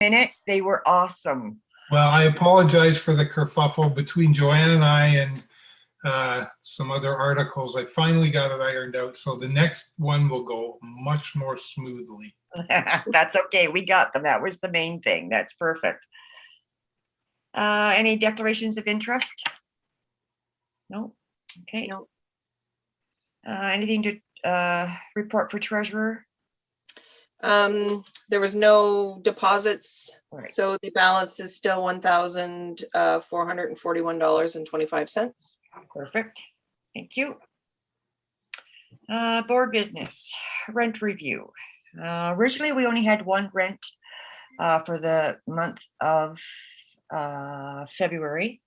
minutes. They were awesome. Well, I apologize for the kerfuffle between Joanne and I and some other articles. I finally got it ironed out. So the next one will go much more smoothly. That's okay. We got them. That was the main thing. That's perfect. Any declarations of interest? No. Okay. No. Anything to report for treasurer? There was no deposits, Right. so the balance is still $1,441.25. Perfect. Thank you. Board business, rent review. Originally, we only had one rent for the month of February,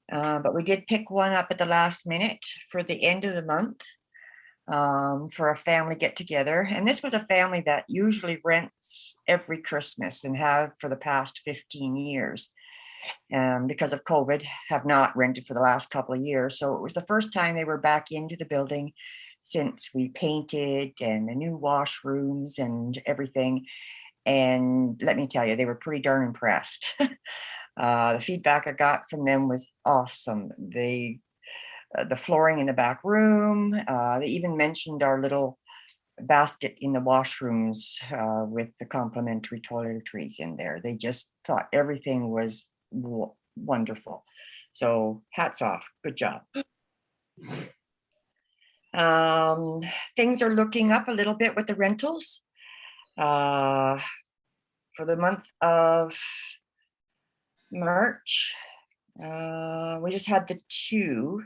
but we did pick one up at the last minute for the end of the month for a family get together. And this was a family that usually rents every Christmas and have for the past 15 years. Because of COVID, have not rented for the last couple of years. So it was the first time they were back into the building since we painted and the new washrooms and everything. And let me tell you, they were pretty darn impressed. The feedback I got from them was awesome. The flooring in the back room, they even mentioned our little basket in the washrooms with the complimentary toiletries in there. They just thought everything was wonderful. So hats off. Good job. Things are looking up a little bit with the rentals. For the month of March, we just had the two.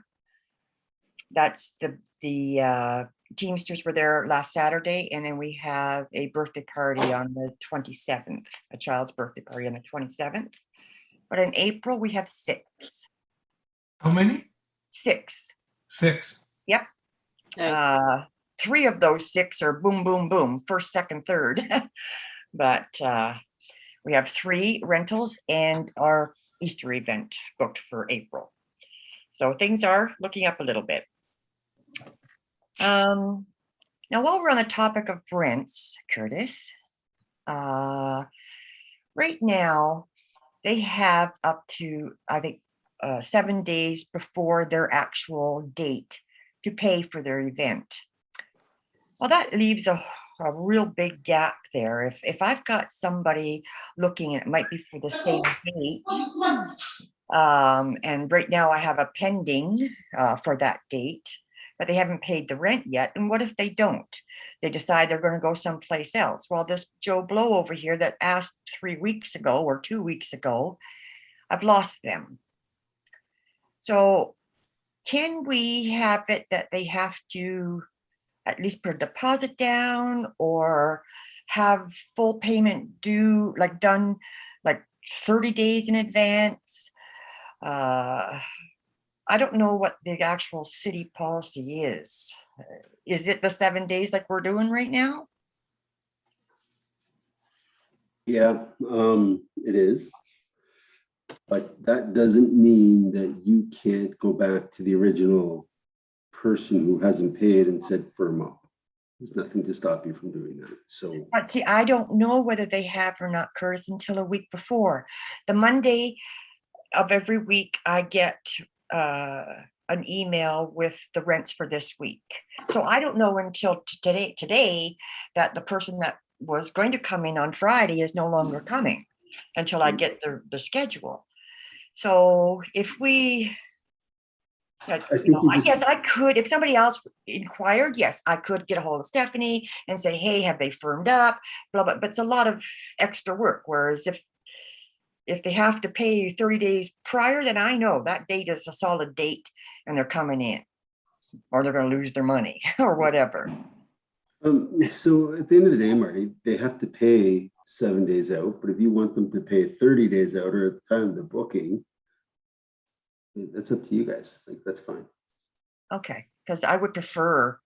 That's the Teamsters were there last Saturday, and then we have a birthday party on the 27th, a child's birthday party on the 27th. But in April, we have 6. How many? 6. 6. Yep. Nice. 3 of those 6 are boom, boom, boom, first, second, third. But we have 3 rentals and our Easter event booked for April. So things are looking up a little bit. Now, while we're on the topic of rents, Curtis, right now they have up to, I think, 7 days before their actual date to pay for their event. Well, that leaves a real big gap there. If I've got somebody looking, and it might be for the same date, and right now I have a pending for that date, but they haven't paid the rent yet. And what if they don't? They decide they're going to go someplace else. Well, this Joe Blow over here that asked 3 weeks ago or 2 weeks ago, I've lost them. So can we have it that they have to at least put a deposit down or have full payment due, like done like 30 days in advance? I don't know what the actual city policy is. Is it the 7 days like we're doing right now? Yeah, it is. But that doesn't mean that you can't go back to the original person who hasn't paid and said firm up. There's nothing to stop you from doing that. So, But see, I don't know whether they have or not, Curtis, until a week before. The Monday of every week, I get an email with the rents for this week. So I don't know until today that the person that was going to come in on Friday is no longer coming until I get the schedule. So if we, I guess I could, if somebody else inquired, yes, I could get a hold of Stephanie and say, hey, have they firmed up? Blah, blah, but it's a lot of extra work. Whereas if they have to pay 30 days prior, then I know that date is a solid date and they're coming in, or they're going to lose their money or whatever. So at the end of the day, Marty, they have to pay 7 days out, but if you want them to pay 30 days out or at the time of the booking, that's up to you guys. Like, that's fine. Okay, because I would prefer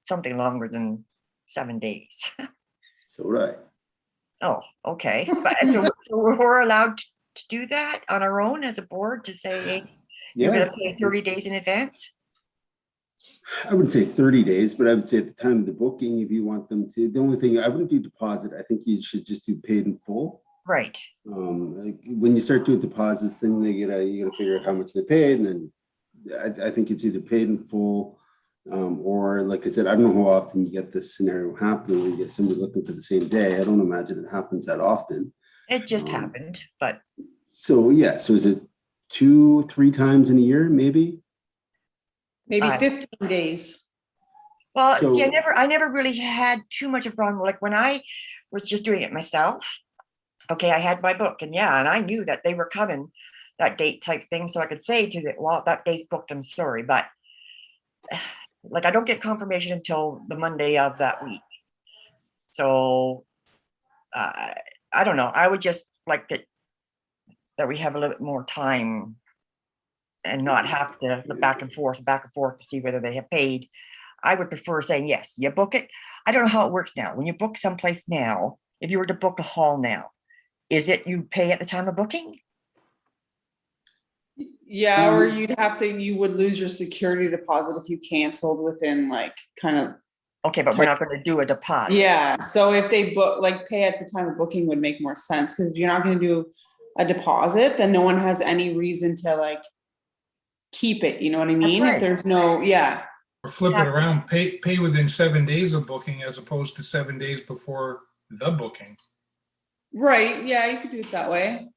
something longer than 7 days. So would I. Oh, okay. But so we're allowed to do that on our own as a board to say, hey, you're going to pay 30 days in advance? I wouldn't say 30 days, but I would say at the time of the booking, if you want them to, the only thing I wouldn't do deposit. I think you should just do paid in full. Right. Like, when you start doing deposits, then you gotta figure out how much they paid, and then I think it's either paid in full, or like I said, I don't know how often you get this scenario happening, where you get somebody looking for the same day. I don't imagine it happens that often. It just happened, but So yeah, so is it 2-3 times in a year, maybe? Maybe Aye. 15 days. well, see, So- I never really had too much of a problem. Like when I was just doing it myself, okay, I had my book and yeah, and I knew that they were coming that date type thing. So I could say to it, well, that day's booked, I'm sorry. But like I don't get confirmation until the Monday of that week. So I don't know. I would just like that we have a little bit more time and not have to look back and forth to see whether they have paid. I would prefer saying, yes, you book it. I don't know how it works now. When you book someplace now, if you were to book a hall now, is it you pay at the time of booking? Yeah, or you would lose your security deposit if you canceled within like kind of, Okay, but we're not going to do a deposit. yeah. So if they book, like pay at the time of booking would make more sense, because if you're not gonna do a deposit, then no one has any reason to like keep it, you know what I mean? right. If there's no, yeah, Or flip it around, pay within 7 days of booking as opposed to 7 days before the booking. right, yeah, you could do it that way.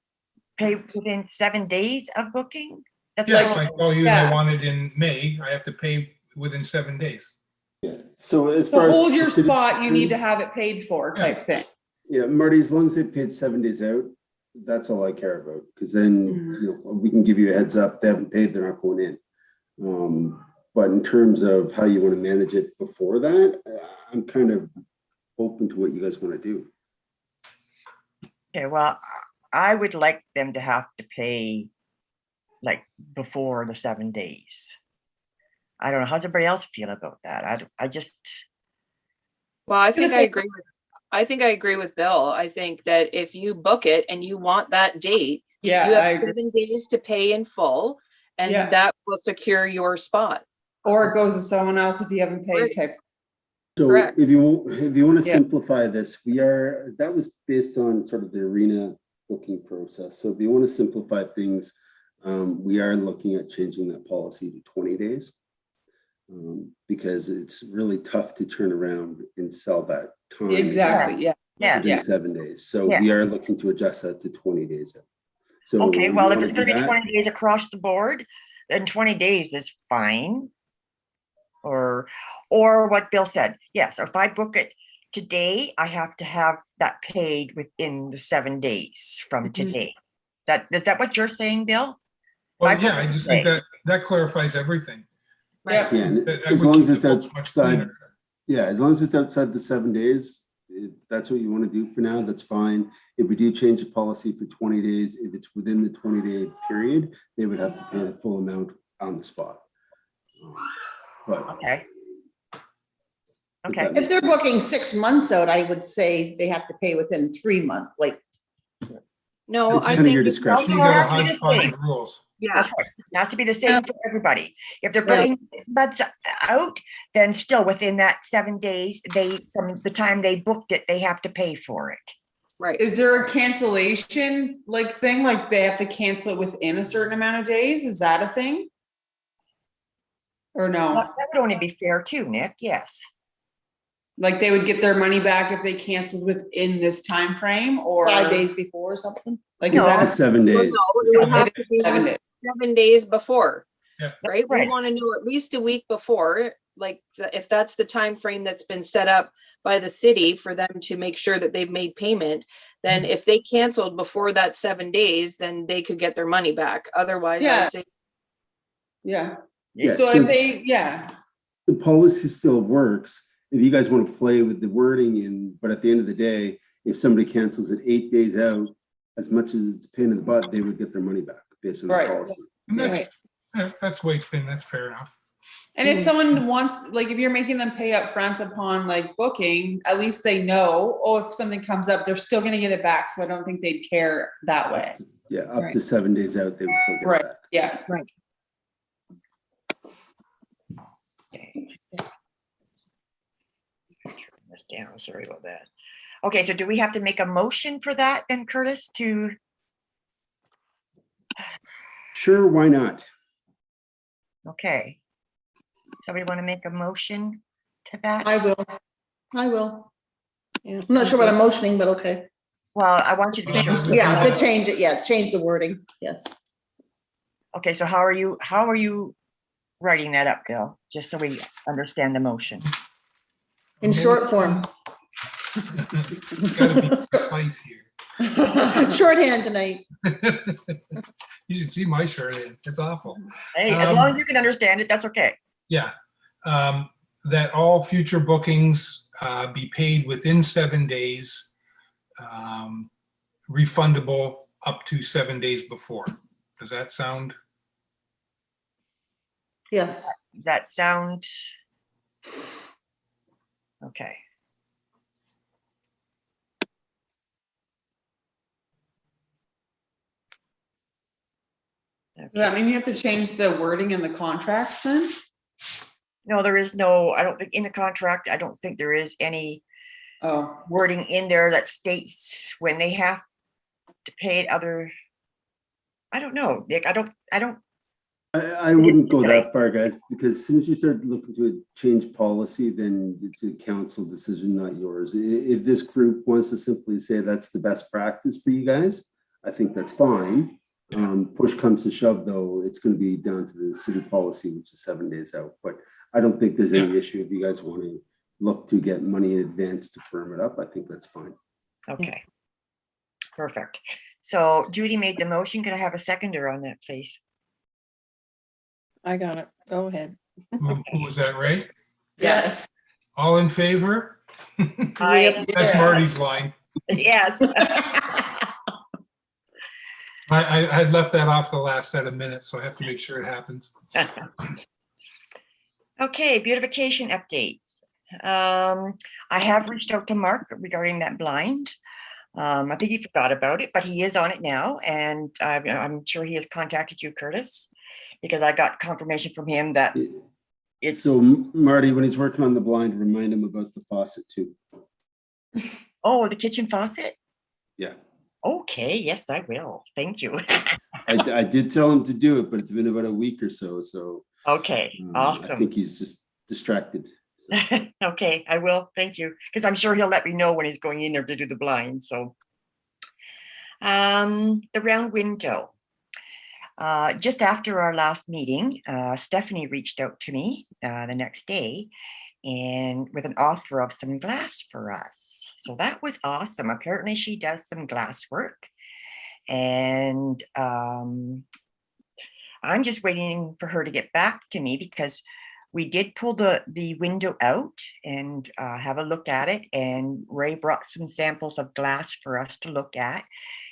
Pay within 7 days of booking? That's Yeah, like, if I call you and I yeah. want it in May, I have to pay within 7 days. Yeah, so as To far as. hold your percentage spot, you need to change- have it paid for type thing. Yeah, Marty, as long as they paid 7 days out, that's all I care about, because then, Mhm. you know, we can give you a heads up, they haven't paid, they're not going in. But in terms of how you want to manage it before that, I'm kind of open to what you guys want to do. okay, well, I would like them to have to pay like before the 7 days. I don't know. How's everybody else feel about that? I just, Well, I think I say- agree with Bill. I think that if you book it and you want that date, Yeah, you I have agree. 7 days to pay in full, and Yeah. that will secure your spot. Or it goes to someone else if you haven't paid Right. type. So Correct. if you want to Yeah. simplify this, that was based on sort of the arena booking process. So if you want to simplify things, we are looking at changing that policy to 20 days. Because it's really tough to turn around and sell that time. Exactly, yeah. yeah. Within 7 days. So Yes. we are looking to adjust that to 20 days. So Okay, you well, if wanna it's going do to be that? 20 days across the board, then 20 days is fine. Or what Bill said, yes, if I book it today, I have to have that paid within the 7 days from Mhm. today. Is that what you're saying, Bill? Well, I yeah, book I it just think today. that clarifies everything. Yeah. Yeah, and That as would long as keep it's the books much outside, cleaner. yeah, as long as it's outside the 7 days, if that's what you want to do for now, that's fine. If we do change the policy for 20 days, if it's within the 20-day period, they would have to pay the full amount on the spot. But Okay. if Okay, that If makes they're sense. booking 6 months out, I would say they have to pay within 3 months, like, No, It's I kind of think your if- discretion. You No, got a that's what it's hodgepodge saying. of rules. Yeah, that's right. It has to be the same for everybody. If they're Yeah. putting 6 months out, then still within that 7 days, from the time they booked it, they have to pay for it. right. is there a cancellation like thing? Like they have to cancel it within a certain amount of days? Is that a thing? Or no? That would only be fair too, Nick, yes. Like they would get their money back if they canceled within this time frame, or 5 days before or something? Like No. is that It's the 7 Well, days. no, it would have to be 7 days? 7 days before. Yeah. Right? We Right. want to know at least a week before, like if that's the time frame that's been set up by the city for them to make sure that they've made payment, then if they canceled before that 7 days, then they could get their money back. Otherwise, Yeah. I'd say Yeah. Yeah, So if they, yeah. the policy still works. If you guys want to play with the wording but at the end of the day, if somebody cancels it 8 days out, as much as it's a pain in the butt, they would get their money back based on the Right. policy. And Right. that's the way it's been. That's fair enough. And if someone wants, like, if you're making them pay up front upon like booking, at least they know, oh, if something comes up, they're still gonna get it back. So I don't think they'd care that way. Yeah, up Right. to 7 days out, they would still get Right. it back. Yeah. Okay. Turn this down, sorry about that. Okay, so do we have to make a motion for that then, Curtis, to, Sure, why not? okay. Somebody want to make a motion to that? I will. I will. Yeah, I'm not sure what I'm motioning, but okay. Well, I want you to be sure. Yeah, to change it, yeah, change the wording, yes. Okay, so how are you writing that up, Bill? Just so we understand the motion. In short form. Gotta be precise here. Shorthand tonight. You should see my shorthand. It's awful. Hey, as long as you can understand it, that's okay. Yeah. That all future bookings be paid within 7 days, refundable up to 7 days before. Does that sound? Yes. Does that sound? Okay. Does that mean you have to change the wording in the contracts then? No, there is no, I don't think in the contract, I don't think there is any Oh, wording in there that states when they have to pay it other. I don't know, Nick, I don't, I wouldn't go that far, guys, because as soon as you start looking to change policy, then it's a council decision, not yours. If this group wants to simply say that's the best practice for you guys, I think that's fine. Push comes to shove, though, it's going to be down to the city policy, which is 7 days out. But I don't think there's any issue if you guys want to look to get money in advance to firm it up. I think that's fine. okay. Perfect. So Judy made the motion. Can I have a seconder on that, please? I got it. Go ahead. Who was that, Ray? yes. All in favor? I, That's Marty's line. yes. I had left that off the last set of minutes, so I have to make sure it happens. Okay, beautification updates. I have reached out to Mark regarding that blind. I think he forgot about it, but he is on it now, and I'm sure he has contacted you, Curtis, because I got confirmation from him that it's. So Marty, when he's working on the blind, remind him about the faucet too. Oh, the kitchen faucet? Yeah. Okay, yes, I will. Thank you. I did tell him to do it, but it's been about a week or so. So Okay, I awesome. think he's just distracted. So. Okay, I will. Thank you. Because I'm sure he'll let me know when he's going in there to do the blind. So the round window. Just after our last meeting, Stephanie reached out to me the next day and with an offer of some glass for us. So that was awesome. Apparently she does some glass work. And I'm just waiting for her to get back to me because we did pull the window out and have a look at it. And Ray brought some samples of glass for us to look at.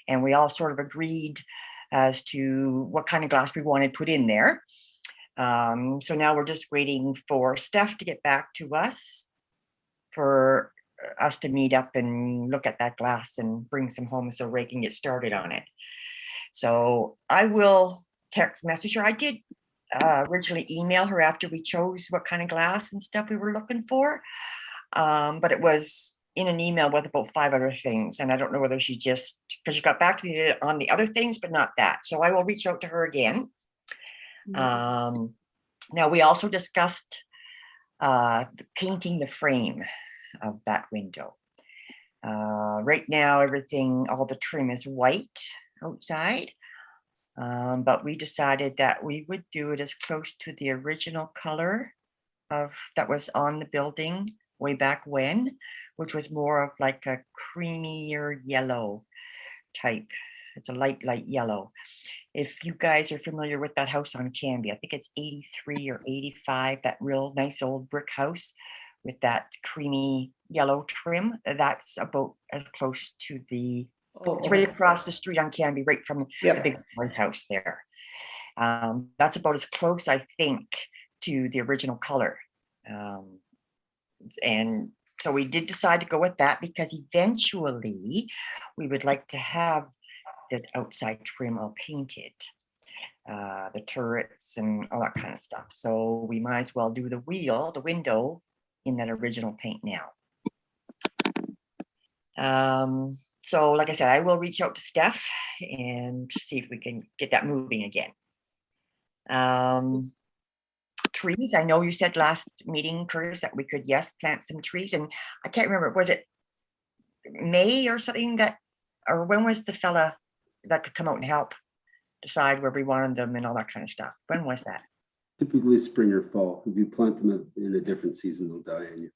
And we all sort of agreed as to what kind of glass we wanted put in there. So now we're just waiting for Steph to get back to us for us to meet up and look at that glass and bring some home so Ray can get started on it. So I will text message her. I did originally email her after we chose what kind of glass and stuff we were looking for. But it was in an email with about 5 other things. And I don't know whether she just, because she got back to me on the other things, but not that. So I will reach out to her again. Now we also discussed painting the frame of that window. Right now, everything, all the trim is white outside. But we decided that we would do it as close to the original color of that was on the building way back when, which was more of like a creamier yellow type. It's a light yellow. If you guys are familiar with that house on Canby, I think it's 83 or 85, that real nice old brick house with that creamy yellow trim. That's about as close to the, it's right across the street on Canby, right from the big white house there. That's about as close, I think, to the original color. And so we did decide to go with that because eventually we would like to have the outside trim all painted, the turrets and all that kind of stuff. So we might as well do the window in that original paint now. So like I said, I will reach out to Steph and see if we can get that moving again. Trees, I know you said last meeting, Curtis, that we could, yes, plant some trees, and I can't remember, was it May or something that, or when was the fella that could come out and help decide where we wanted them and all that kind of stuff? When was that? Typically spring or fall. If you plant them in a different season, they'll die on you.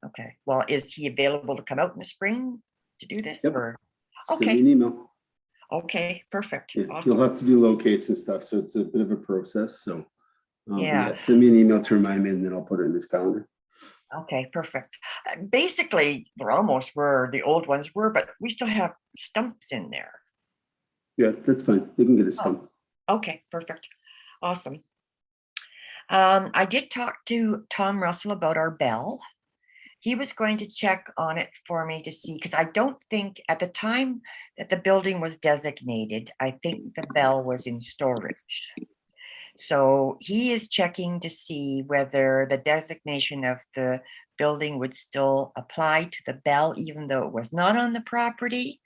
Okay, well, is he available to come out in the spring to do this, Yep. or? Send me Okay, an email. okay, perfect, Yeah, you'll awesome. have to do locates and stuff, so it's a bit of a process, so. But Yeah. Send me an email to remind me, and then I'll put it in his calendar. Okay, perfect. Basically, they're almost where the old ones were, but we still have stumps in there. Yeah, that's fine. They can get a stump. Okay, perfect. Awesome. I did talk to Tom Russell about our bell. He was going to check on it for me to see, because I don't think at the time that the building was designated, I think the bell was in storage. So he is checking to see whether the designation of the building would still apply to the bell, even though it was not on the property.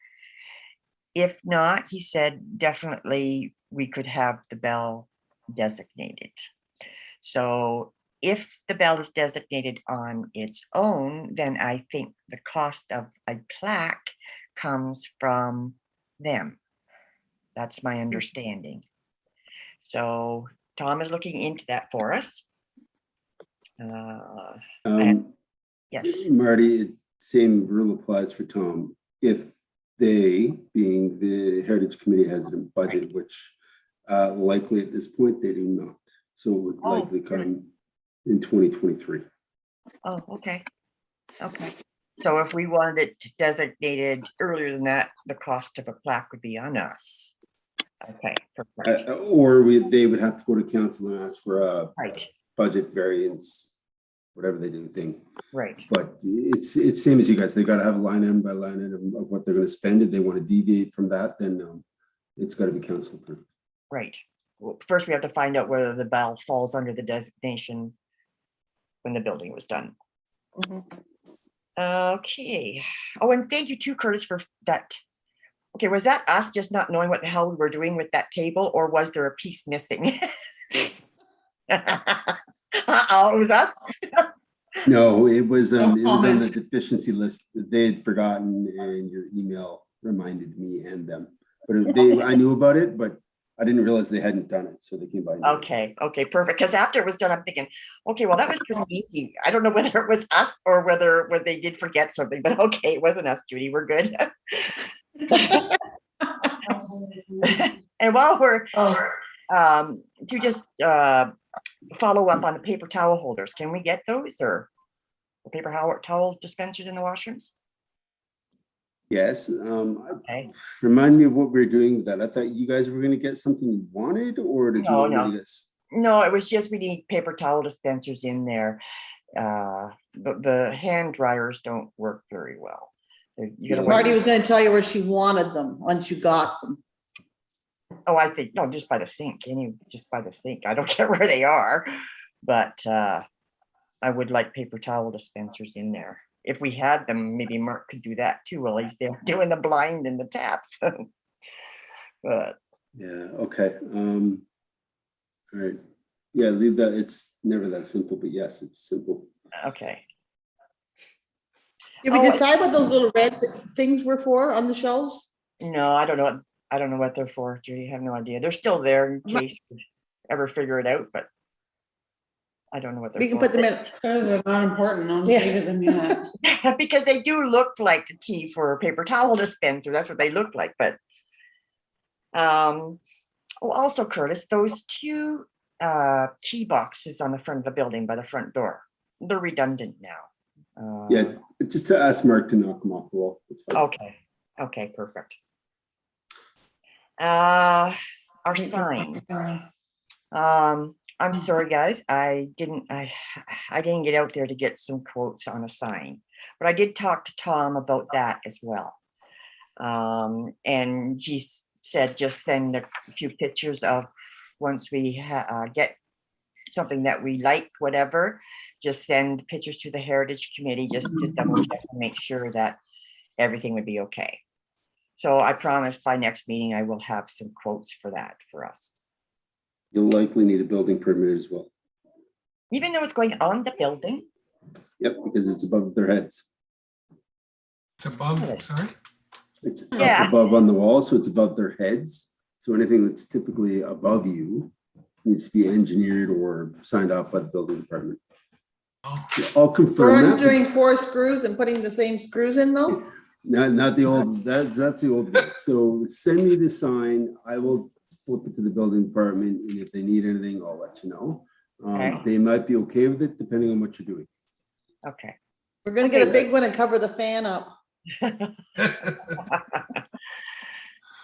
If not, he said definitely we could have the bell designated. So if the bell is designated on its own, then I think the cost of a plaque comes from them. That's my understanding. So Tom is looking into that for us. Yes, Marty, same rule applies for Tom. If they, being the Heritage Committee, has a budget, which likely at this point they do not. So it would likely come in 2023. oh, okay, okay. So if we wanted it designated earlier than that, the cost of a plaque would be on us. Okay, perfect. Or they would have to go to council and ask for a Right, budget variance, whatever they do thing. right, But it's same as you guys. They got to have a line item by line item of what they're going to spend. If they want to deviate from that, then it's got to be council approved. right. Well, first we have to find out whether the bell falls under the designation when the building was done. Mhm. Okay. Oh, and thank you too, Curtis, for that. Okay, was that us just not knowing what the hell we were doing with that table, or was there a piece missing? Uh-oh, it was us? No, it was on the comment. deficiency list that they had forgotten, and your email reminded me and them. But I knew about it, but I didn't realize they hadn't done it, so they came by. Okay, okay, perfect. Because after it was done, I'm thinking, okay, well, that was pretty easy. I don't know whether it was us or whether they did forget something, but okay, it wasn't us, Judy. We're good. And while we're to just follow up on the paper towel holders, can we get those, or the paper towel dispensers in the washrooms? Yes. Okay. Remind me of what we were doing with that. I thought you guys were going to get something you wanted, or did you No, already get? No, it was just we need paper towel dispensers in there. The hand dryers don't work very well. You gotta Marty was gonna tell you where she wanted them once you got them. Oh, I think, no, just by the sink, just by the sink. I don't care where they are, but I would like paper towel dispensers in there. If we had them, maybe Mark could do that too, while he's there doing the blind and the taps. But Yeah, okay. All right. Yeah, leave that. It's never that simple, but yes, it's simple. okay. Did we decide what those little red things were for on the shelves? No, I don't know. I don't know what they're for, Judy. I have no idea. They're still there in case we ever figure it out, but I don't know what they're We can for. put them in. They're not important. I'll Yeah. leave it in that. Because they do look like the key for a paper towel dispenser. That's what they look like. But also, Curtis, those two key boxes on the front of the building by the front door, they're redundant now. Yeah, just to ask Mark to knock them off the wall. It's fine. Okay. Okay, perfect. Our sign. I'm sorry, guys. I didn't get out there to get some quotes on a sign, but I did talk to Tom about that as well. And he said just send a few pictures of once we get something that we like, whatever, just send pictures to the Heritage Committee just to double check and make sure that everything would be okay. So I promise by next meeting, I will have some quotes for that for us. You'll likely need a building permit as well. Even though it's going on the building, Yep, because it's above their heads. It's above, sorry? It's Yeah. up above on the wall, so it's above their heads. So anything that's typically above you needs to be engineered or signed off by the building department. Oh, I'll We're confirm that. undoing 4 screws and putting the same screws in though? Not the old, that's the old one. So send me the sign. I will flip it to the building department, and if they need anything, I'll let you know. Okay. They might be okay with it, depending on what you're doing. okay. We're gonna get a big one and cover the fan up.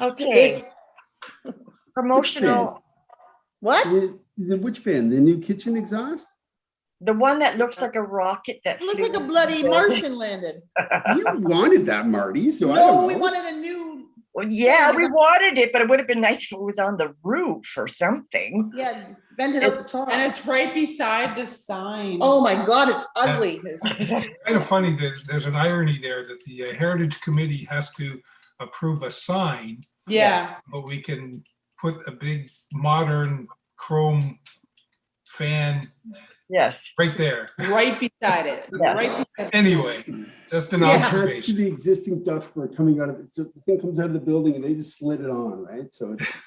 Okay, It's, promotional, what? Which fan? The new kitchen exhaust? the one that looks like a rocket that It looks flew like a over the bloody building. Martian landed. You wanted that, Marty, so I No, don't we know. wanted a new, Well, yeah, Yeah, we but- wanted it, but it would have been nice if it was on the roof or something. yeah, vented out the top. And it's right beside the sign. Oh my God, it's ugly. It's kind of funny, there's an irony there that the Heritage Committee has to approve a sign, Yeah, but we can put a big modern chrome fan Yes, right there. right beside it. Yeah. Right beside the sign. Anyway, just an Yeah. Attached to observation. the existing ductwork coming out of it. So the thing comes out of the building and they just slid it on, right? So it's,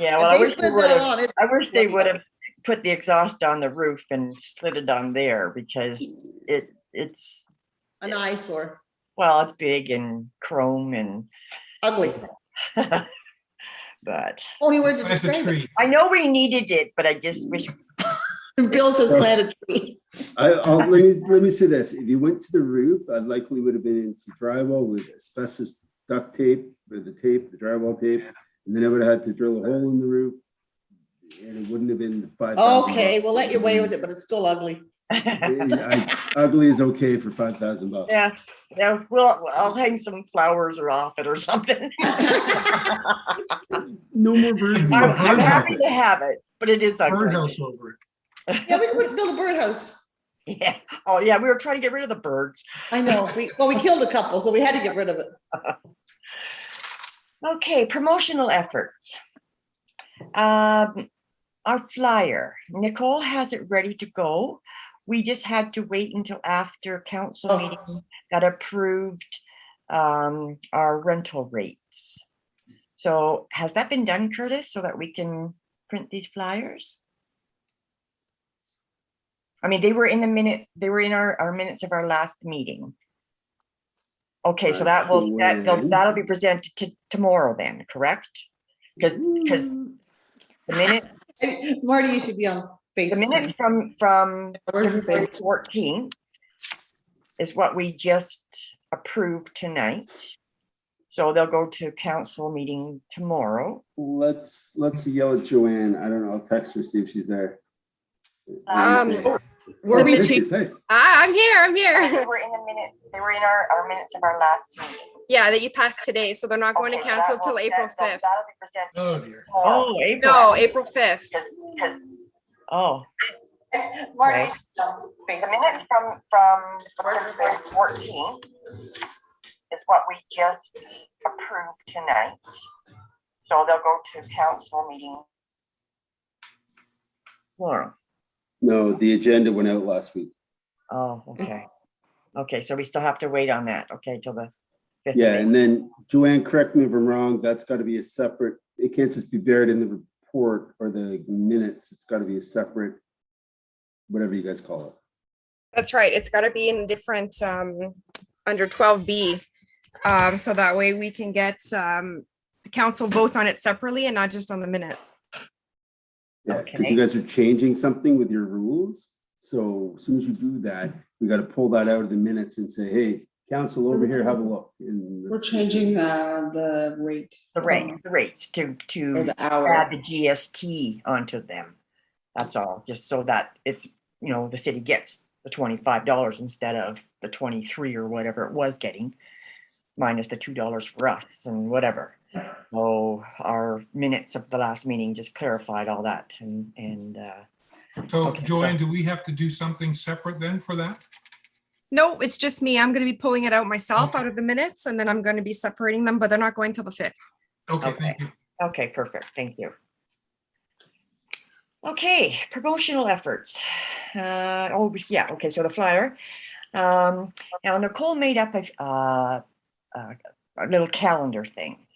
yeah, If well, I they wish they slid would that have, on, it's I wish they bloody would have put the exhaust on the roof and slid it on there because it's, an eyesore, well, it's big and chrome and, ugly. but Only word to Plant the describe it. tree. I know we needed it, but I just wish, Bill says plant a tree. let me say this. If you went to the roof, I likely would have been into drywall with asbestos duct tape, or the drywall tape, and then I would have had to drill a hole in the roof. And it wouldn't have been the $5,000. Okay, we'll let you away with it, but it's still ugly. Ugly is okay for $5,000. yeah, yeah, well, I'll hang some flowers or off it or something. No more birds. I'm- I'm happy to have it, but it is ugly. Birdhouse over it. Yeah, we could build a birdhouse. Yeah, oh yeah, we were trying to get rid of the birds. I know, we killed a couple, so we had to get rid of it. Okay, promotional efforts. Our flyer, Nicole has it ready to go. We just had to wait until after council Oh. meeting that approved our rental rates. So has that been done, Curtis, so that we can print these flyers? I mean, they were in our minutes of our last meeting. Okay, so that'll be presented to tomorrow then, correct? Because the minute, Marty, you should be on the Facebook. minute from Where's your February face? 14th is what we just approved tonight. So they'll go to council meeting tomorrow. Let's yell at Joanne. I don't know. I'll text her, see if she's there. Were we There she changing? is. Hey. I'm here. They were in the minute, they were in our minutes of our last meeting. Yeah, that you passed today, so they're not going to Okay, cancel that till will- April that- 5th. That'll be presented Oh dear. tomorrow. Oh, April. No, April 5th. Oh, Marty. the minute from February 14th is what we just approved tonight. So they'll go to council meeting tomorrow. No, the agenda went out last week. Oh, okay. Okay, so we still have to wait on that, okay, till the 5th. Yeah, and then Joanne, correct me if I'm wrong, that's got to be a separate, it can't just be buried in the report or the minutes. It's got to be a separate, whatever you guys call it. That's right. It's got to be in a different, under 12B. So that way we can get, the council votes on it separately and not just on the minutes. Yeah, because Okay. you guys are changing something with your rules. So as soon as you do that, we got to pull that out of the minutes and say, hey, council over here, have a look. And We're changing the rate. The rates to Or the hour. add the GST onto them. That's all, just so that it's, the city gets the $25 instead of the 23 or whatever it was getting, minus the $2 for us and whatever. So our minutes of the last meeting just clarified all that and So Okay. Joanne, do we have to do something separate then for that? No, it's just me. I'm going to be pulling it out myself out of the minutes, and then I'm going to be separating them, but they're not going till the 5th. Okay, Okay. thank you. Okay, perfect. Thank you. Okay, promotional efforts. Yeah. Okay, so the flyer. Now Nicole made up a little calendar thing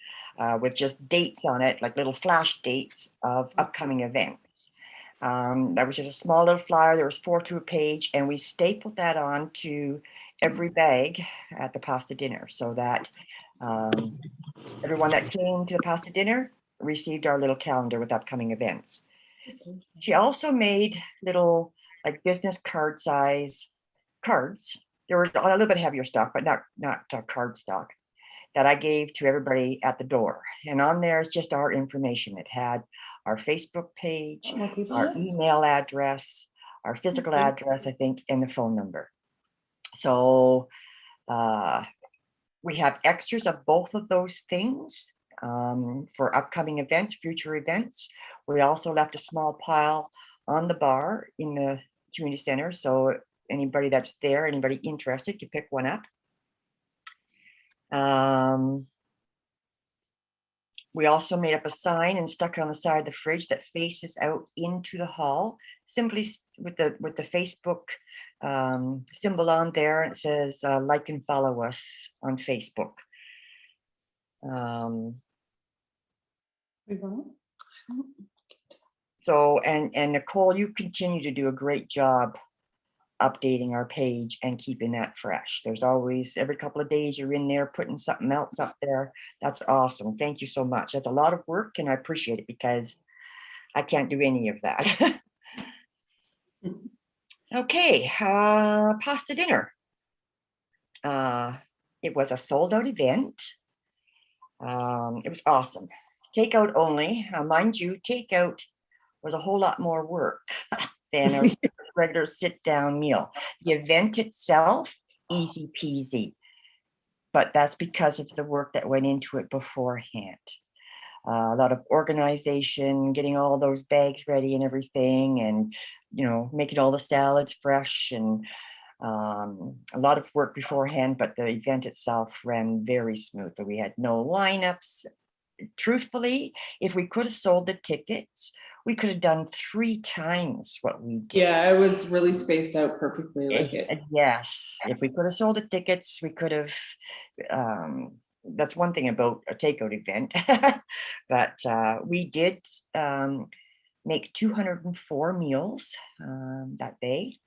with just dates on it, like little flash dates of upcoming events. That was just a small little flyer. There was 4 to a page, and we stapled that on to every bag at the pasta dinner so that everyone that came to the pasta dinner received our little calendar with upcoming events. She also made little like business card size cards. There was a little bit heavier stock, but not card stock that I gave to everybody at the door. And on there is just our information. It had our Facebook page, our email address, our physical address, I think, and the phone number. So we have extras of both of those things for upcoming events, future events. We also left a small pile on the bar in the community center. So anybody that's there, anybody interested, can pick one up. We also made up a sign and stuck it on the side of the fridge that faces out into the hall, simply with the Facebook symbol on there. And it says like and follow us on Facebook. So, and Nicole, you continue to do a great job updating our page and keeping that fresh. There's always, every couple of days you're in there putting something else up there. That's awesome. Thank you so much. That's a lot of work, and I appreciate it because I can't do any of that. Okay, pasta dinner. It was a sold out event. It was awesome. Takeout only. Mind you, takeout was a whole lot more work than a regular sit-down meal. The event itself, easy peasy, but that's because of the work that went into it beforehand. A lot of organization, getting all those bags ready and everything, and making all the salads fresh, and a lot of work beforehand, but the event itself ran very smoothly. We had no lineups. Truthfully, if we could have sold the tickets, we could have done 3 times what we did. Yeah, it was really spaced out perfectly. Yes, if we could have sold the tickets, we could have. That's one thing about a takeout event, but we did make 204 meals that day.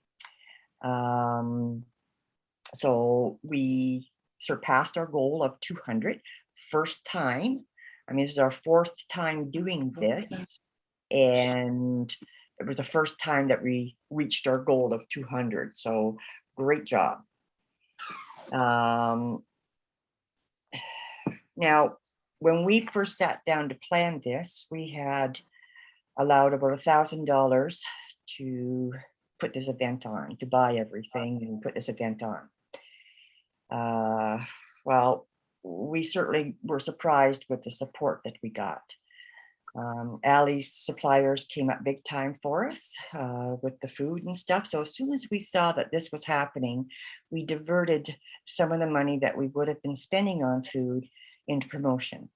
So we surpassed our goal of 200. First time. I mean, this is our 4th time doing this, and it was the first time that we reached our goal of 200. So great job. Now, when we first sat down to plan this, we had allowed about $1,000 to put this event on, to buy everything and put this event on. Well, we certainly were surprised with the support that we got. Allie's suppliers came up big time for us with the food and stuff. So as soon as we saw that this was happening, we diverted some of the money that we would have been spending on food into promotion.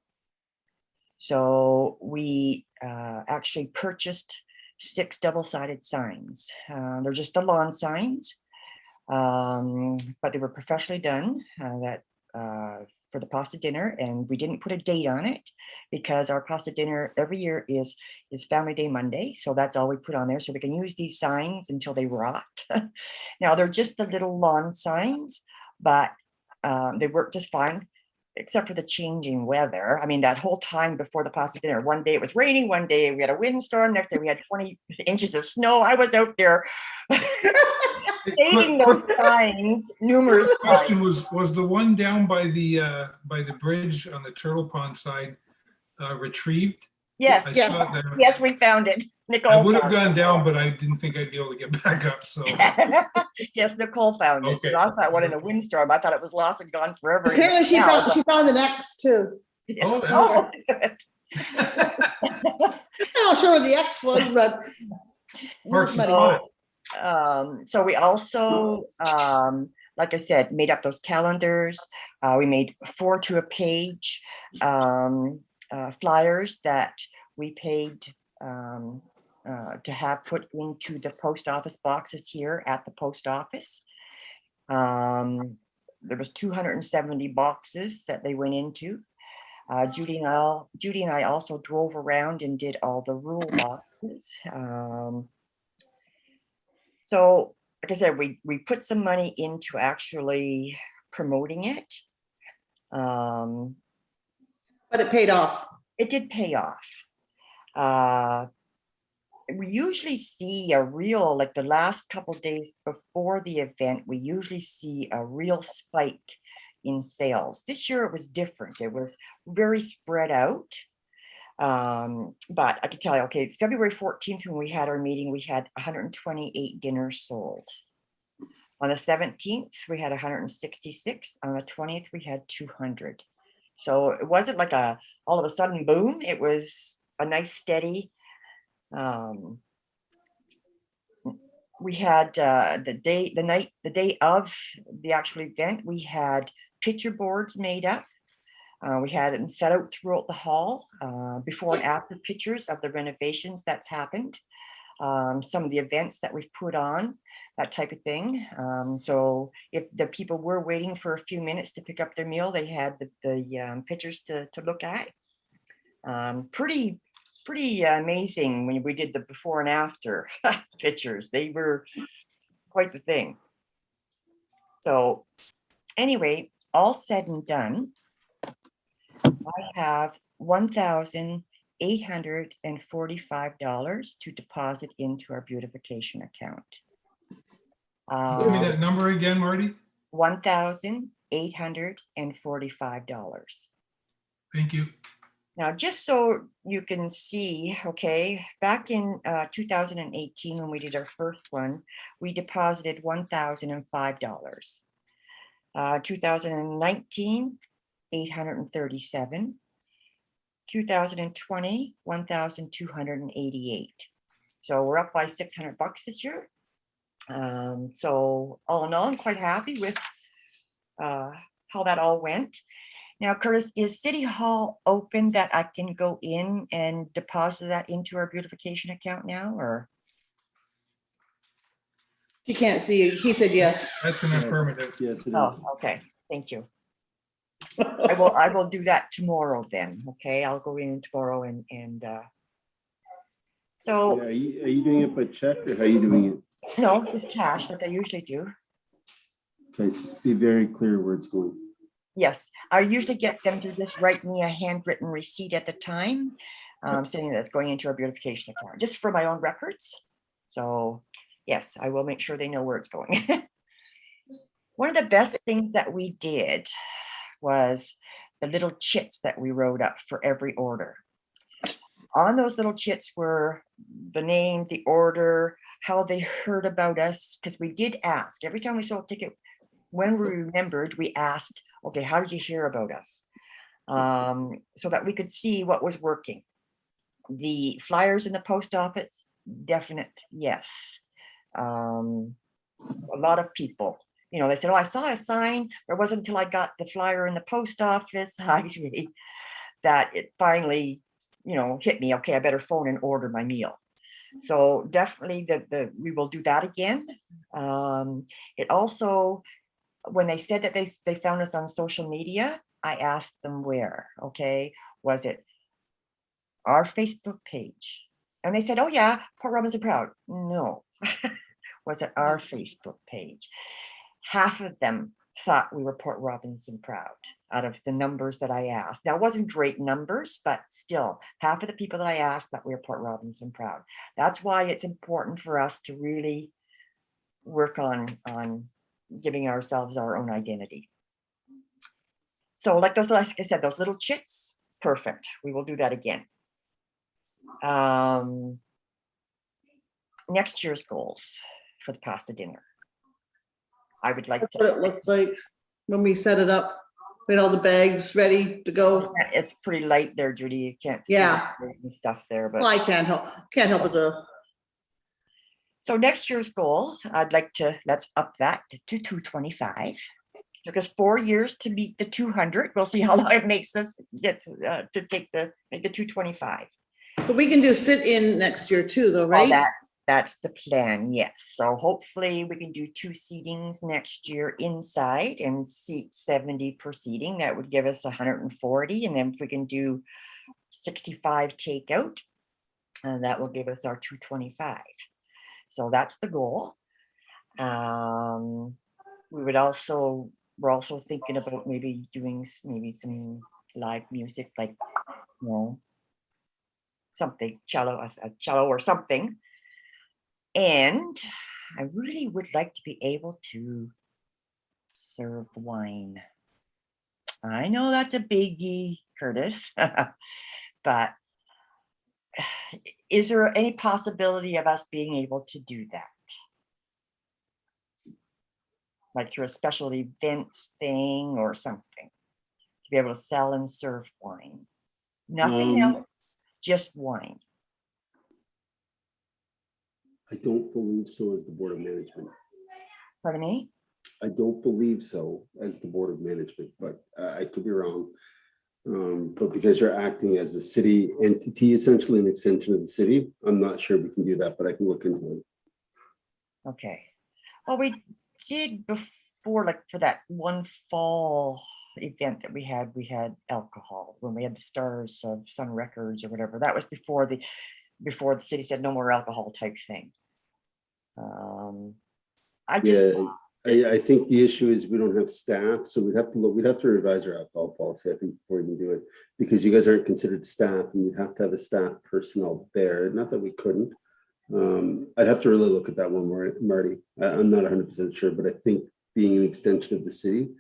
So we actually purchased 6 double-sided signs. They're just the lawn signs, but they were professionally done for the pasta dinner, and we didn't put a date on it because our pasta dinner every year is Family Day Monday. So that's all we put on there, so we can use these signs until they rot. Now they're just the little lawn signs, but they work just fine, except for the changing weather. I mean, that whole time before the pasta dinner, one day it was raining, one day we had a windstorm, next day we had 20 inches of snow. I was out there stating those signs numerous times. Question was the one down by the bridge on the Turtle Pond side retrieved? Yes, I yes, saw that. yes, we found it. Nicole I would have found gone it. down, but I didn't think I'd be able to get back up, so. Yes, Nicole found it. Okay. I saw that one in a windstorm. I thought it was lost and gone forever. Apparently she found an X too. Oh, Oh, good. I'm not sure what the X was, but Parks and somebody- Rec. So we also like I said, made up those calendars. We made 4 to a page flyers that we paid to have put into the post office boxes here at the post office. There was 270 boxes that they went into. Judy and I also drove around and did all the rural boxes. So, like I said, we put some money into actually promoting it. But it paid off. It did pay off. We usually see a real, like the last couple days before the event, we usually see a real spike in sales. This year it was different. It was very spread out. But I can tell you, okay, February 14th, when we had our meeting, we had 128 dinners sold. On the 17th, we had 166. On the 20th, we had 200. So it wasn't like all of a sudden boom. It was a nice steady. We had the day of the actual event, we had picture boards made up. We had them set out throughout the hall, before and after pictures of the renovations that's happened. Some of the events that we've put on, that type of thing. So if the people were waiting for a few minutes to pick up their meal, they had the pictures to look at. Pretty amazing when we did the before and after pictures. They were quite the thing. So anyway, all said and done, I have $1,845 to deposit into our beautification account. Give me that number again, Marty. $1,845. Thank you. Now, just so you can see, okay, back in 2018, when we did our first one, we deposited $1,005. 2019, $837. 2020, $1,288. So we're up by $600 this year. So all in all, I'm quite happy with how that all went. Now, Curtis, is City Hall open that I can go in and deposit that into our beautification account now, or? He can't see you. He said yes. That's an Yes. affirmative. Yes, it is. Oh, okay, thank you. I will do that tomorrow then, okay? I'll go in tomorrow and so, Yeah, are you doing it by check or how are you doing it? no, it's cash like I usually do. Okay, just be very clear where it's going. Yes, I usually get them to just write me a handwritten receipt at the time, saying that's going into our beautification account, just for my own records. So yes, I will make sure they know where it's going. One of the best things that we did was the little chits that we wrote up for every order. On those little chits were the name, the order, how they heard about us, because we did ask every time we sold a ticket. When we remembered, we asked, okay, how did you hear about us? So that we could see what was working. The flyers in the post office, definite yes. A lot of people, you know, they said, oh, I saw a sign. It wasn't until I got the flyer in the post office that it finally, you know, hit me. Okay, I better phone and order my meal. So definitely we will do that again. It also, when they said that they found us on social media, I asked them where, okay, was it our Facebook page? And they said, oh yeah, Port Robinson Proud. No, was it our Facebook page? Half of them thought we were Port Robinson Proud out of the numbers that I asked. Now, it wasn't great numbers, but still, half of the people that I asked thought we were Port Robinson Proud. That's why it's important for us to really work on giving ourselves our own identity. So like I said, those little chits, perfect. We will do that again. Next year's goals for the pasta dinner. I would like That's what it looked like when we set it up. We had all the bags ready to go. It's pretty light there, Judy. You can't see Yeah. the and stuff there, but Well, I can't help it to. So next year's goals, I'd like to, let's up that to 225. Took us 4 years to meet the 200. We'll see how long it makes us get to make the 225. But we can do sit-in next year too, though, Well, right? that's the plan, yes. So hopefully we can do 2 seatings next year inside and seat 70 per seating. That would give us 140. And then if we can do 65 takeout, that will give us our 225. So that's the goal. We're also thinking about maybe doing some live music, like, something, a cello or something. And I really would like to be able to serve wine. I know that's a biggie, Curtis, but is there any possibility of us being able to do that? Like through a special events thing or something, to be able to sell and serve wine. Nothing else, just wine. I don't believe so as the Board of Management. Pardon me? I don't believe so as the Board of Management, but I could be wrong. But because you're acting as a city entity, essentially an extension of the city, I'm not sure we can do that, but I can look into it. Okay. Well, we did before, like for that one fall event that we had alcohol when we had the Stars of Sun Records or whatever. That was before the city said no more alcohol type thing. I think the issue is we don't have staff, so we'd have to revise our alcohol policy, I think, before we can do it, because you guys aren't considered staff and you'd have to have a staff personnel there. Not that we couldn't. I'd have to really look at that one, Marty. I'm not 100% sure, but I think being an extension of the city,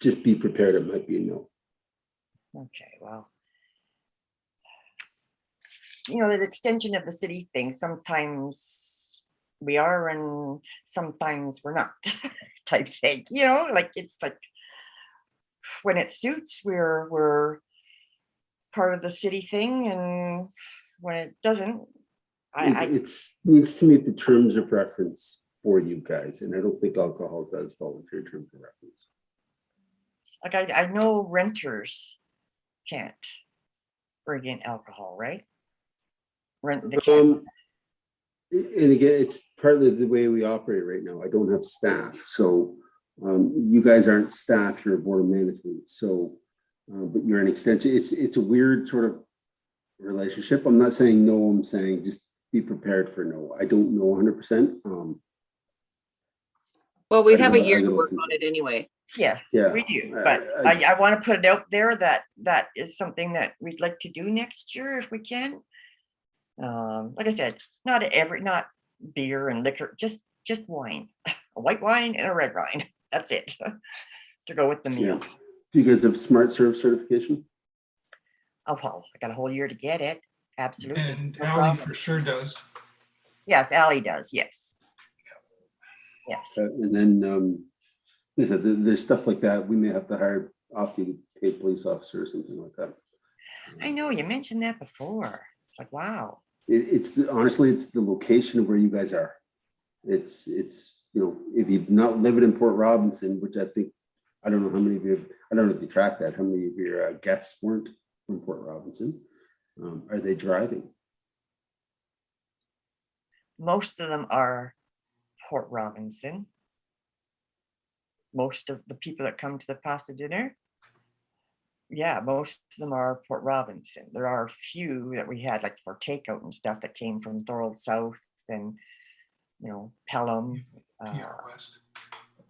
just be prepared, it might be a no. Okay, well, the extension of the city thing, sometimes we are and sometimes we're not type thing, like it's like when it suits, we're part of the city thing, and when it doesn't, It needs to meet the terms of reference for you guys, and I don't think alcohol does fall into your terms of reference. like I know renters can't bring in alcohol, right? Rent the camp. And again, it's partly the way we operate right now. I don't have staff, so you guys aren't staff, you're a Board of Management, so but you're an extension. It's a weird sort of relationship. I'm not saying no, I'm saying just be prepared for no. I don't know 100%. Well, we have a year to work on it anyway. Yes, Yeah, we do, but I want to put it out there that is something that we'd like to do next year if we can. Like I said, not beer and liquor, just wine, a white wine and a red wine. That's it to go with the meal. Yeah. Do you guys have Smart Serve certification? Oh, well, I got a whole year to get it. Absolutely. And No Ally problem. for sure does. Yes, Ally does. Yes. Yes. And then there's stuff like that. We may have to hire off-duty paid police officer or something like that. I know you mentioned that before. It's like, wow. Honestly, it's the location of where you guys are. It's if you've not living in Port Robinson, which I think, I don't know how many of you, I don't know if you track that, how many of your guests weren't from Port Robinson. Are they driving? Most of them are Port Robinson. Most of the people that come to the pasta dinner, yeah, most of them are Port Robinson. There are a few that we had like for takeout and stuff that came from Thorold South and Pelham. PR West.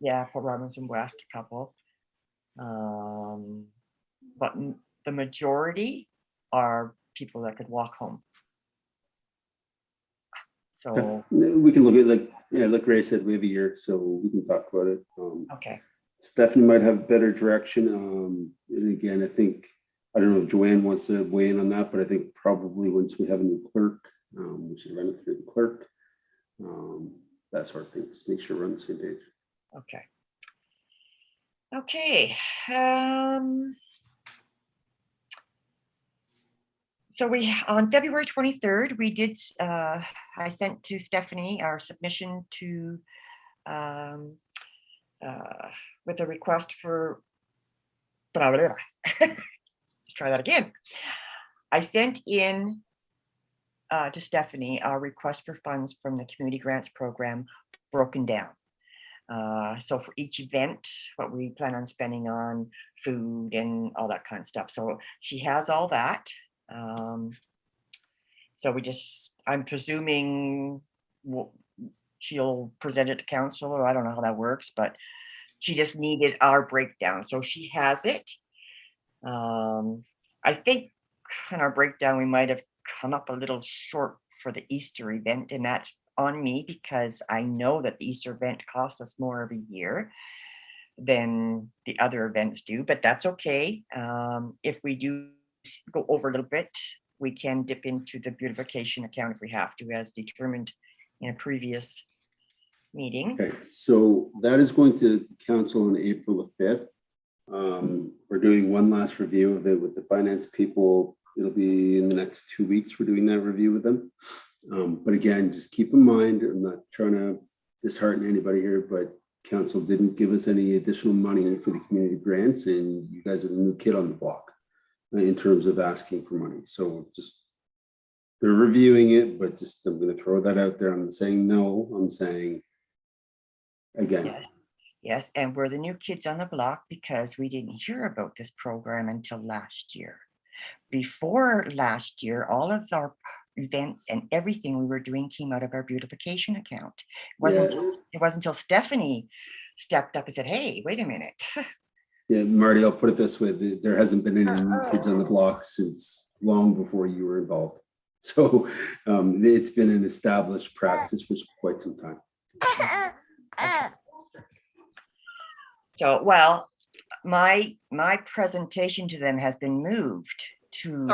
Yeah, Port Robinson West, a couple. But the majority are people that could walk home. So we can look at like Ray said, we have a year, so we can talk about it. okay. Stephanie might have better direction. And again, I don't know if Joanne wants to weigh in on that, but I think probably once we have a new clerk, we should run it through the clerk. That sort of thing. Just make sure we're on the same page. Okay. Okay. So on February 23rd, we did, I sent to Stephanie our submission to, with a request for, blah, blah, blah. Let's try that again. I sent in to Stephanie our request for funds from the community grants program broken down. So for each event, what we plan on spending on food and all that kind of stuff. So she has all that. So I'm presuming she'll present it to council, or I don't know how that works, but she just needed our breakdown. So she has it. I think in our breakdown, we might have come up a little short for the Easter event, and that's on me because I know that the Easter event costs us more every year than the other events do, but that's okay. If we do go over a little bit, we can dip into the beautification account if we have to, as determined in a previous meeting. Okay, so that is going to council on April the 5th. We're doing one last review of it with the finance people. It'll be in the next 2 weeks. We're doing that review with them. But again, just keep in mind, I'm not trying to dishearten anybody here, but council didn't give us any additional money for the community grants, and you guys are the new kid on the block in terms of asking for money. So just, they're reviewing it, but just, I'm going to throw that out there. I'm saying no, I'm saying again. Yes, and we're the new kids on the block because we didn't hear about this program until last year. Before last year, all of our events and everything we were doing came out of our beautification account. It wasn't until Stephanie stepped up and said, hey, wait a minute. Yeah, Marty, I'll put it this way. There hasn't been any new kids on the block since long before you were involved. So it's been an established practice for quite some time. So, well, my presentation to them has been moved to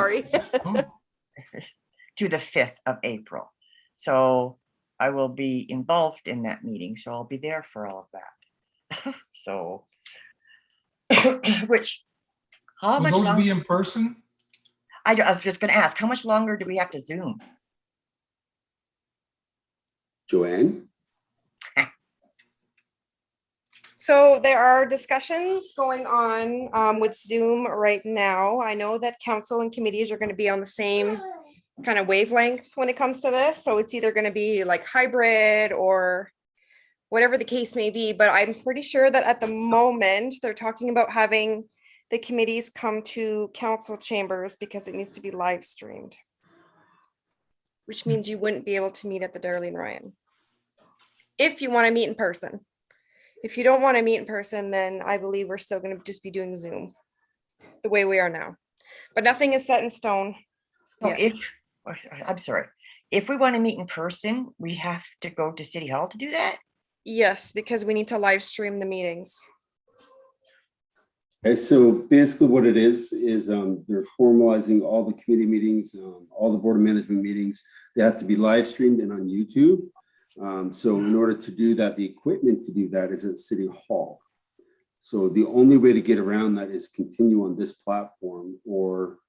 to the 5th of April. So I will be involved in that meeting. So I'll be there for all of that. So, which, how Will much those longer? be in person? I was just going to ask, how much longer do we have to Zoom? Joanne? So there are discussions going on with Zoom right now. I know that council and committees are going to be on the same kind of wavelength when it comes to this. So it's either going to be like hybrid or whatever the case may be. But I'm pretty sure that at the moment they're talking about having the committees come to council chambers because it needs to be live streamed, which means you wouldn't be able to meet at the Darlene Ryan if you want to meet in person. If you don't want to meet in person, then I believe we're still going to just be doing Zoom the way we are now. But nothing is set in stone. So Yeah. I'm sorry, if we want to meet in person, we have to go to City Hall to do that? Yes, because we need to live stream the meetings. Okay, so basically what it is they're formalizing all the committee meetings, all the board of management meetings. They have to be live streamed and on YouTube. So in order to do that, the equipment to do that is at City Hall. So the only way to get around that is continue on this platform or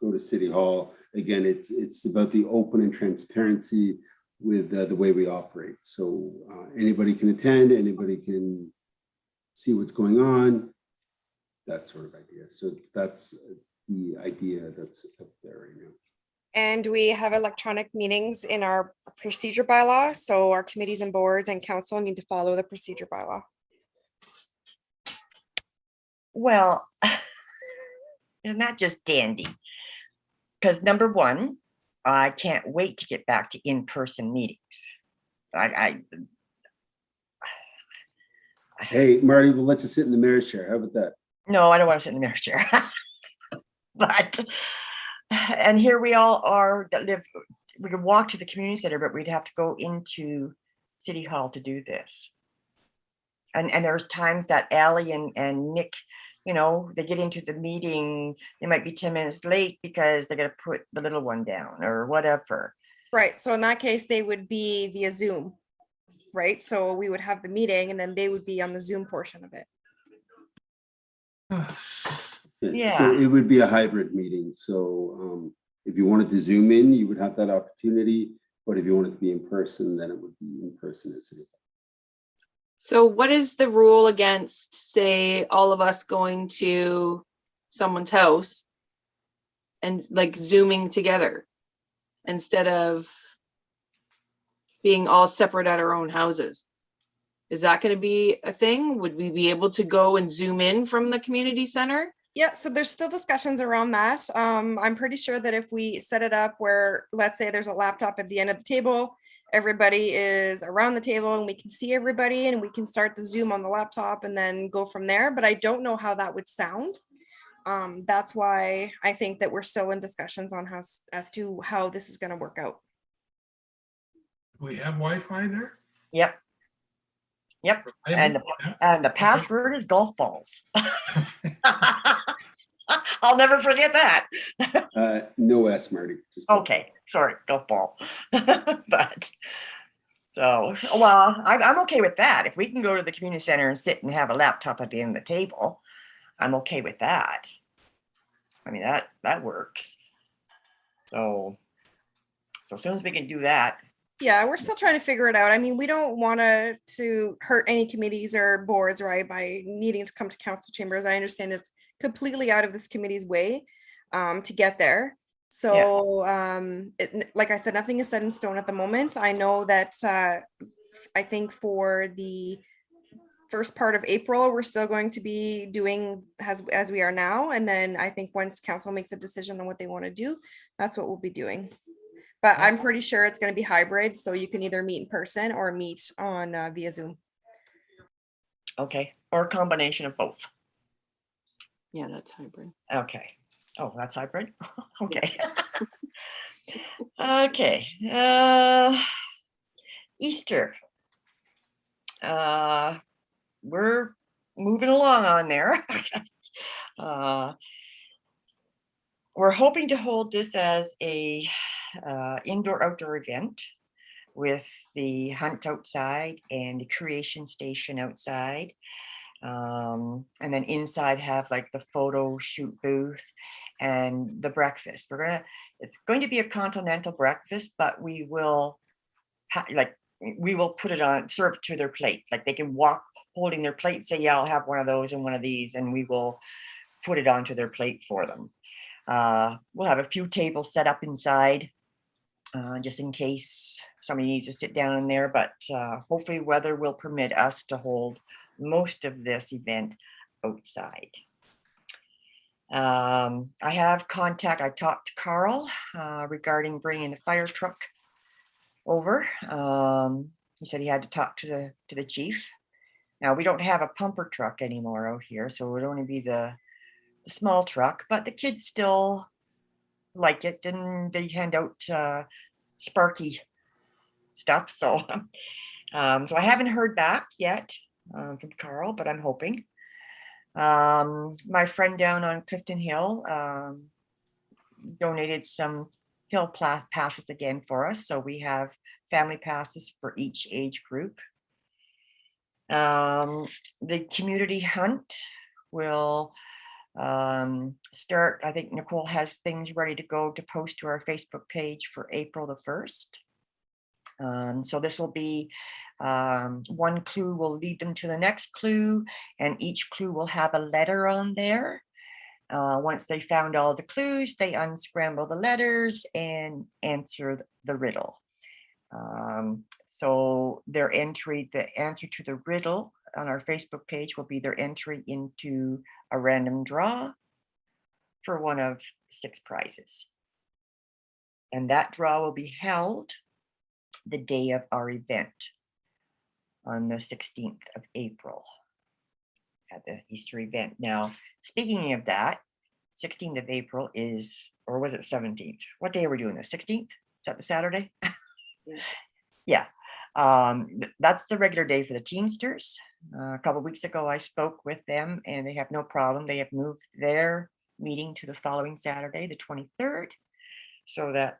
go to City Hall. Again, it's about the open and transparency with the way we operate. So anybody can attend, anybody can see what's going on, that sort of idea. So that's the idea that's up there right now. And we have electronic meetings in our procedure bylaw. So our committees and boards and council need to follow the procedure bylaw. Well, isn't that just dandy? Because number one, I can't wait to get back to in-person meetings. Hey, Marty, we'll let you sit in the mayor's chair. How about that? No, I don't want to sit in the mayor's chair. But, and here we all are that live, we could walk to the community center, but we'd have to go into City Hall to do this. And there's times that Allie and Nick, you know, they get into the meeting, they might be 10 minutes late because they're going to put the little one down or whatever. Right. So in that case, they would be via Zoom. Right. So we would have the meeting and then they would be on the Zoom portion of it. Yeah. So it would be a hybrid meeting. So If you wanted to Zoom in, you would have that opportunity. But if you wanted to be in person, then it would be in person at City Hall. So what is the rule against, say, all of us going to someone's house and like Zooming together instead of being all separate at our own houses? Is that going to be a thing? Would we be able to go and Zoom in from the community center? Yeah, so there's still discussions around that. I'm pretty sure that if we set it up where, let's say there's a laptop at the end of the table, everybody is around the table and we can see everybody and we can start the Zoom on the laptop and then go from there. But I don't know how that would sound. That's why I think that we're still in discussions on how, as to how this is going to work out. We have Wi-Fi there? Yep. Yep. And the password is golf balls. I'll never forget that. No S, Marty. Just Okay, sorry, golf ball. But so, well, I'm okay with that. If we can go to the community center and sit and have a laptop at the end of the table, I'm okay with that. I mean, that works. So as soon as we can do that. Yeah, we're still trying to figure it out. I mean, we don't want to hurt any committees or boards, right, by needing to come to council chambers. I understand it's completely out of this committee's way to get there. So, like I said, nothing is set in stone at the moment. I know that I think for the first part of April, we're still going to be doing as we are now. And then I think once council makes a decision on what they want to do, that's what we'll be doing. But I'm pretty sure it's going to be hybrid, so you can either meet in person or meet on via Zoom. Okay, or a combination of both. Yeah, that's hybrid. Okay. Oh, that's hybrid. Okay. Okay. Easter. We're moving along on there. We're hoping to hold this as a indoor-outdoor event with the hunt outside and the creation station outside. And then inside have like the photo shoot booth and the breakfast. It's going to be a continental breakfast, but we will put it on, serve it to their plate. Like they can walk holding their plate, say, yeah, I'll have one of those and one of these, and we will put it onto their plate for them. We'll have a few tables set up inside, just in case somebody needs to sit down in there, but hopefully weather will permit us to hold most of this event outside. I talked to Carl regarding bringing the fire truck over. He said he had to talk to the chief. Now we don't have a pumper truck anymore out here, so it would only be the small truck, but the kids still like it and they hand out Sparky stuff. So so I haven't heard back yet from Carl, but I'm hoping. My friend down on Clifton Hill donated some hill passes again for us, so we have family passes for each age group. The community hunt will start. I think Nicole has things ready to go to post to our Facebook page for April the 1st. So this will be one clue will lead them to the next clue, and each clue will have a letter on there. Once they found all the clues, they unscramble the letters and answer the riddle. So their entry, the answer to the riddle on our Facebook page will be their entry into a random draw for one of 6 prizes. And that draw will be held the day of our event on the 16th of April at the Easter event. Now, speaking of that, 16th of April is, or was it 17th? What day are we doing this? 16th? Is that the Saturday? Yeah. That's the regular day for the Teamsters. A couple of weeks ago, I spoke with them and they have no problem. They have moved their meeting to the following Saturday, the 23rd, so that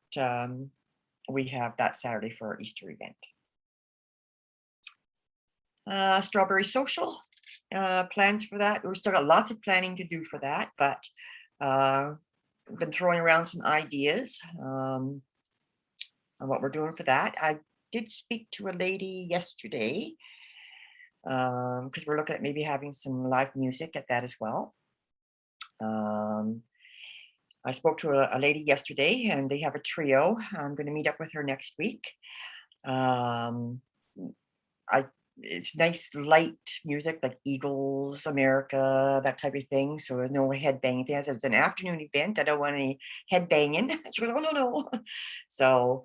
we have that Saturday for our Easter event. Strawberry Social, plans for that. We've still got lots of planning to do for that, but been throwing around some ideas on what we're doing for that. I did speak to a lady yesterday because we're looking at maybe having some live music at that as well. I spoke to a lady yesterday and they have a trio. I'm going to meet up with her next week. It's nice light music like Eagles, America, that type of thing. So there's no headbanging thing. I said, it's an afternoon event. I don't want any headbanging. She goes, oh, no. So,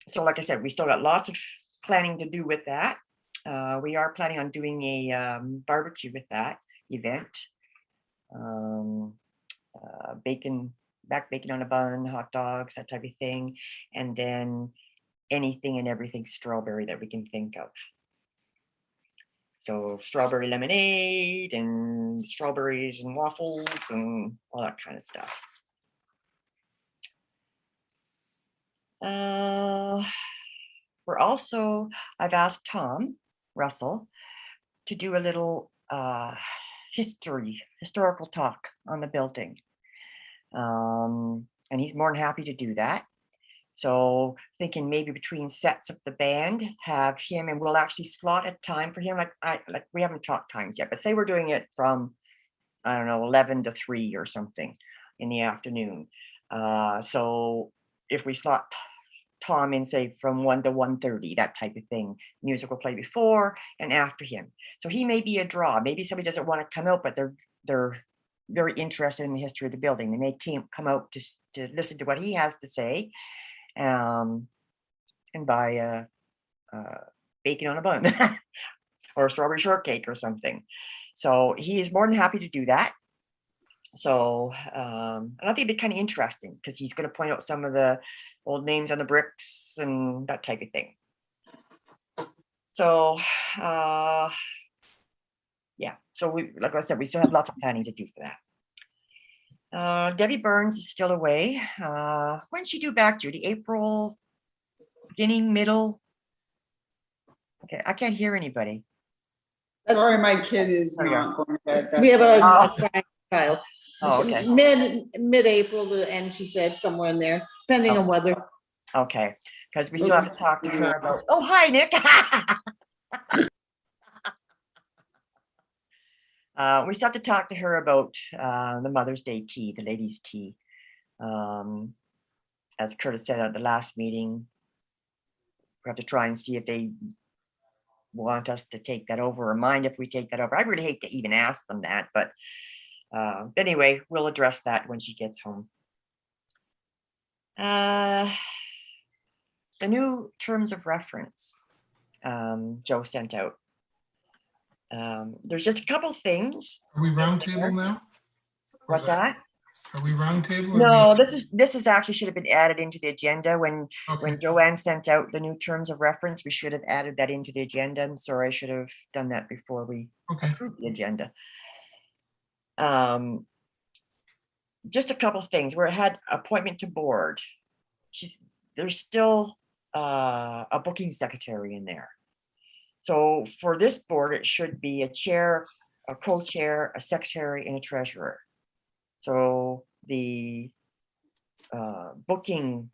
so like I said, we still got lots of planning to do with that. We are planning on doing a barbecue with that event. Bacon on a bun, hot dogs, that type of thing. And then anything and everything strawberry that we can think of. So strawberry lemonade and strawberries and waffles and all that kind of stuff. We're also, I've asked Tom Russell to do a little historical talk on the building. And he's more than happy to do that. So thinking maybe between sets of the band, have him, and we'll actually slot a time for him. Like we haven't talked times yet, but say we're doing it from, I don't know, 11 to 3 or something in the afternoon. So if we slot Tom in, say from 1 to 1:30, that type of thing, music will play before and after him. So he may be a draw. Maybe somebody doesn't want to come out, but they're very interested in the history of the building. They may come out to listen to what he has to say. And buy bacon on a bun or a strawberry shortcake or something. So he is more than happy to do that. So I think it'd be kind of interesting because he's going to point out some of the old names on the bricks and that type of thing. So yeah, so we, like I said, we still have lots of planning to do for that. Debbie Burns is still away. When's she due back, Judy? April, beginning, middle? Okay, I can't hear anybody. Sorry, my kid is Oh, yeah. not going to bed. We have Oh. a child. Oh, okay. Mid-April to end, she said, somewhere in there, depending on weather. Okay, because we still have to talk to her about, oh, hi, Nick. We still have to talk to her about the Mother's Day tea, the ladies' tea. As Curtis said at the last meeting, we have to try and see if they want us to take that over or mind if we take that over. I really hate to even ask them that, but anyway, we'll address that when she gets home. The new terms of reference Joe sent out. There's just a couple things. Are we roundtable now? What's that? Are we roundtable? No, this is actually should have been added into the agenda when Okay. Joanne sent out the new terms of reference. We should have added that into the agenda. I'm sorry, I should have done that before we Okay. approved the agenda. Just a couple of things where it had appointment to board. There's still a booking secretary in there. So for this board, it should be a chair, a co-chair, a secretary, and a treasurer. So the booking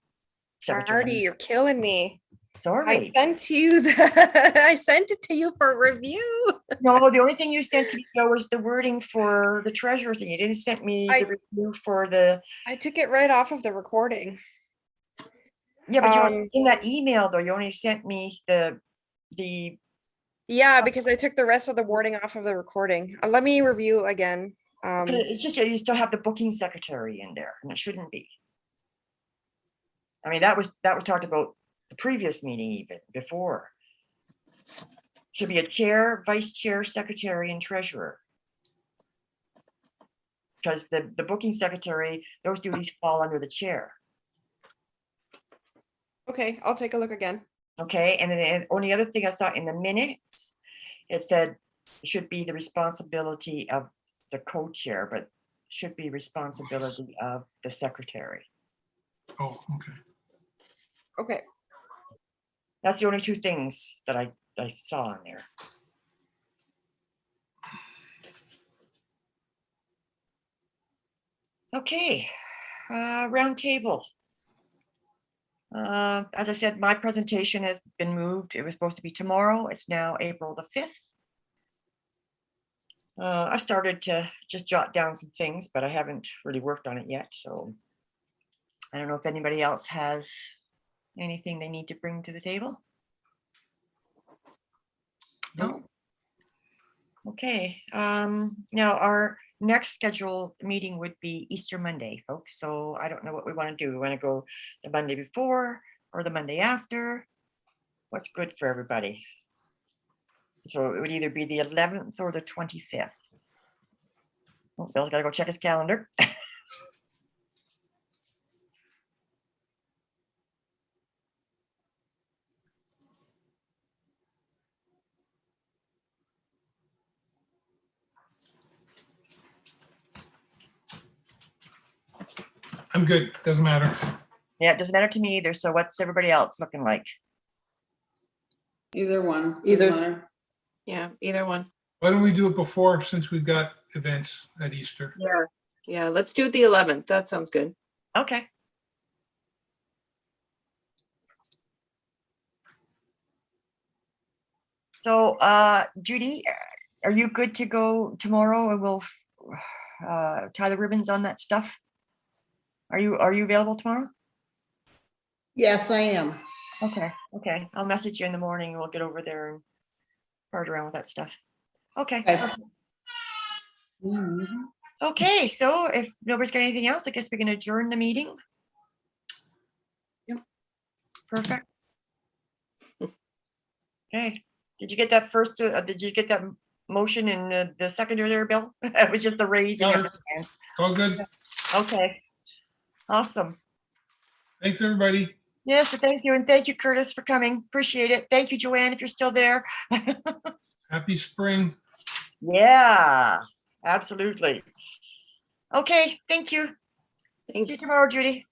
secretary. Marty, you're killing me. Sorry. I sent you I sent it to you for review. No, the only thing you sent to me Joe, was the wording for the treasurer thing. You didn't send me the review for the. I took it right off of the recording. Yeah, but you in that email though, you only sent me the. Yeah, because I took the rest of the wording off of the recording. Let me review again. It's just you still have the booking secretary in there, and it shouldn't be. I mean, that was talked about the previous meeting, even before. Should be a chair, vice chair, secretary, and treasurer. Because the booking secretary, those duties fall under the chair. Okay, I'll take a look again. Okay, and then the only other thing I saw in the minutes, it said it should be the responsibility of the co-chair, but should be responsibility of the secretary. Oh, okay. Okay. That's the only two things that I saw in there. Okay, round table. As I said, my presentation has been moved. It was supposed to be tomorrow. It's now April the 5th. I've started to just jot down some things, but I haven't really worked on it yet. So I don't know if anybody else has anything they need to bring to the table. No. Okay. Now our next scheduled meeting would be Easter Monday, folks. So I don't know what we want to do. We want to go the Monday before or the Monday after. What's good for everybody? So it would either be the 11th or the 25th. Oh, Bill's got to go check his calendar. I'm good. Doesn't matter. Yeah, it doesn't matter to me either. So what's everybody else looking like? Either one. doesn't Either. matter. Yeah, either one. Why don't we do it before, since we've got events at Easter? Yeah. Yeah, let's do it the 11th. That sounds good. Okay. So Judy, are you good to go tomorrow and we'll tie the ribbons on that stuff? Are you available tomorrow? Yes, I am. Okay, okay. I'll message you in the morning and we'll get over there and fart around with that stuff. Okay. Okay. perfect. Mhm. Okay, so if nobody's got anything else, I guess we can adjourn the meeting. Yep. Perfect. Okay, did you get that first, did you get that motion in the seconder there, Bill? It was just the raising of Got the it. hand. All good. Okay, awesome. Thanks, everybody. Yes, so thank you, and thank you, Curtis, for coming. Appreciate it. Thank you, Joanne, if you're still there. Happy spring. Yeah, absolutely. Okay, thank you. See you Thanks. tomorrow, Judy.